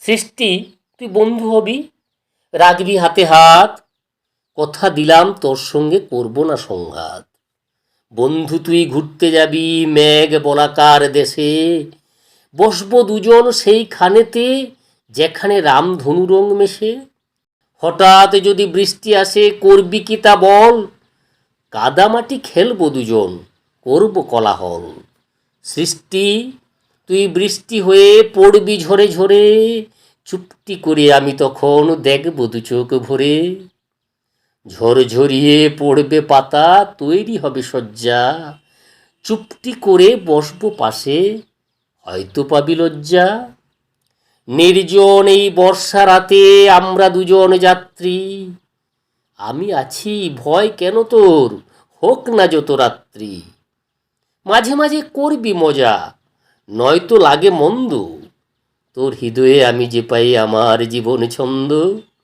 সৃষ্টি, তুই বন্ধু হবি, রাখবি হাতে হাত, কথা দিলাম তোর সঙ্গে করব না সংঘাত। বন্ধু তুই ঘুরতে যাবি মেঘ বলাকার দেশে, বসবো দুজন সেইখানেতে যেখানে রামধনু রং মেশে। হঠাৎ যদি বৃষ্টি আসে করবি কি তা বল, কাদামাটি খেলবো দুজন, করব কোলাহল। সৃষ্টি, তুই বৃষ্টি হয়ে পড়বি ঝরে ঝরে, চুপটি করে আমি তখন দেখব দু চোখ ভরে। ঝরঝরিয়ে পড়বে পাতা, তৈরি হবে শয্যা, চুপটি করে বসবো পাশে, হয়তো পাবি লজ্জা। নির্জন এই বর্ষা রাতে আমরা দুজন যাত্রী, আমি আছি ভয় কেন তোর, হোক না যত রাত্রি। মাঝে মাঝে করবি মজা, নয়তো লাগে মন্দ, তোর হৃদয়ে আমি যে পাই আমার জীবন ছন্দ।